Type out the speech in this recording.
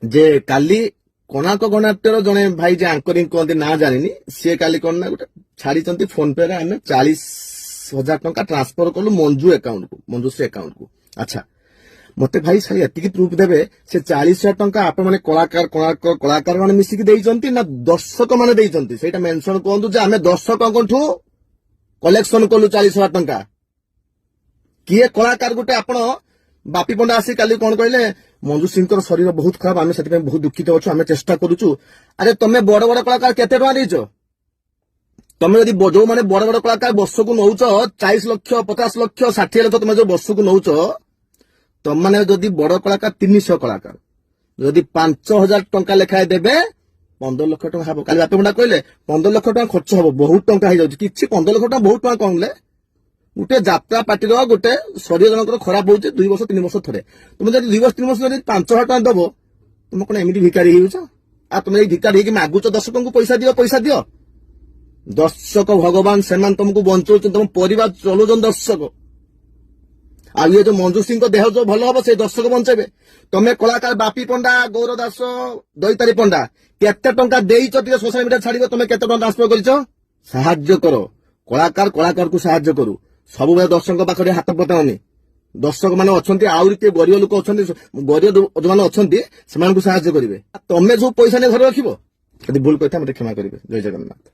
ଯେ କାଲି କୋଣାର୍କ ଗଣନାଟ୍ୟର ଜଣେ ଭାଇ ଯେ ଆଙ୍କରିଂ କହନ୍ତି ନା ଜାଣିନି, ସିଏ କାଲି କଣ ନା ଗୋଟେ ଛାଡିଛନ୍ତି ଫୋନ ପେ ରେ ଆମେ 40,000 ଟଙ୍କା ଟ୍ରାନ୍ସଫର କଲୁ ମଞ୍ଜୁଶ୍ରୀ ଆକାଉଣ୍ଟକୁ। ଆଚ୍ଛା, ମତେ ଭାଇ ସାର୍ ଏତିକି ପ୍ରୁଫ୍ ଦେବେ ସେ 40,000 ଟଙ୍କା ଆପଣ ମାନେ କଳାକାର ମାନେ ମିଶିକି ଦେଇଛନ୍ତି ନା ଦର୍ଶକ ମାନେ ଦେଇଛନ୍ତି, ସେଇଟା ମେନସନ କରନ୍ତୁ ଯେ ଆମେ ଦର୍ଶକଙ୍କଠୁ କଲେକ୍ସନ କଲୁ 40,000 ଟଙ୍କା। କିଏ କଳାକାର ଗୋଟେ ଆପଣ ବାପି ପଣ୍ଡା ଆସି କାଲି କଣ କହିଲେ, ମଞ୍ଜୁଶ୍ରୀଙ୍କର ଶରୀର ବହୁତ ଖରାପ, ଆମେ ସେଥିପାଇଁ ବହୁତ ଦୁଃଖିତ ଅଛୁ, ଆମେ ଚେଷ୍ଟା କରୁଛୁ। ଆରେ ତମେ ବଡ ବଡ କଳାକାର କେତେ ଟଙ୍କା ଦେଇଛ? ତମେ ଯଦି ଯୋଉମାନେ ବଡ ବଡ କଳାକାର ବର୍ଷକୁ ନଉଛ 40 ଲକ୍ଷ 50 ଲକ୍ଷ 60 ଲକ୍ଷ ତମେ ଯୋଉ ବର୍ଷକୁ ନଉଛ, ତମମାନେ ଯଦି ବଡ କଳାକାର 300 କଳାକାର ଯଦି 5,000 ଟଙ୍କା ଲେଖାଏଁ ଦେବେ 15 ଲକ୍ଷ ଟଙ୍କା ହବ। କାଲି ବାପି ପଣ୍ଡା କହିଲେ 15 ଲକ୍ଷ ଟଙ୍କା ଖର୍ଚ୍ଚ ହବ, ବହୁତ ଟଙ୍କା ହେଇଯାଉଛି। କିଛି 15 ଲକ୍ଷ ଟଙ୍କା ବହୁତ ଟଙ୍କା କମଲେ ଗୋଟେ ଯାତ୍ରା ପାର୍ଟିର ଗୋଟେ ଶରୀର ଜଣଙ୍କର ଖରାପ ହଉଛି 2 ବର୍ଷ 3 ବର୍ଷ ଥରେ। ତୁମେ ଯଦି 2 ବର୍ଷ 3 ବର୍ଷ ଯଦି 5,000 ଟଙ୍କା ଦବ, ତୁମେ କଣ ଏମିତି ଭିକାରୀ ହେଇଯାଉଛ? ଆଉ ତୁମେ ଏଇ ଭିକାରୀ ହେଇକି ମାଗୁଛ ଦର୍ଶକଙ୍କୁ ପଇସା ଦିଅ। ଦର୍ଶକ ଭଗବାନ, ସେମାନେ ତମକୁ ବଞ୍ଚଉଛନ୍ତି, ତମ ପରିବାର ଚଲଉଛନ୍ତି ଦର୍ଶକ। ଆଉ ଇଏ ଯୋଉ ମଞ୍ଜୁଶ୍ରୀଙ୍କ ଦେହ ଯୋଉ ଭଲ ହବ ସେଇ ଦର୍ଶକ ବଞ୍ଚେଇବେ। ତମେ କଳାକାର ବାପି ପଣ୍ଡା, ଗୌର ଦାସ, ଦୈତାରୀ ପଣ୍ଡା କେତେ ଟଙ୍କା ଦେଇଛ ଟିକେ ସୋସିଆଲ ମିଡିଆ ଛାଡିବ, ତମେ କେତେ ଟଙ୍କା ଟ୍ରାନ୍ସଫର କରିଛ? ସାହାଯ୍ୟ କର, କଳାକାରକୁ ସାହାଯ୍ୟ କରୁ। ସବୁବେଳେ ଦର୍ଶକଙ୍କ ପାଖରେ ହାତ ପତାଅନି। ଦର୍ଶକ ମାନେ ଅଛନ୍ତି, ଆହୁରି କିଏ ଗରିବ ଲୋକ ଅଛନ୍ତି, ଗରିବ ଯୋଉମାନେ ଅଛନ୍ତି ସେମାନଙ୍କୁ ସାହାଯ୍ୟ କରିବେ। ତମେ ଯୋଉ ପଇସା ନେଇ ଘରେ ରଖିବ, ଯଦି ଭୁଲ କହିଥା ମତେ କ୍ଷମା କରିବେ। ଜୟ ଜଗନ୍ନାଥ।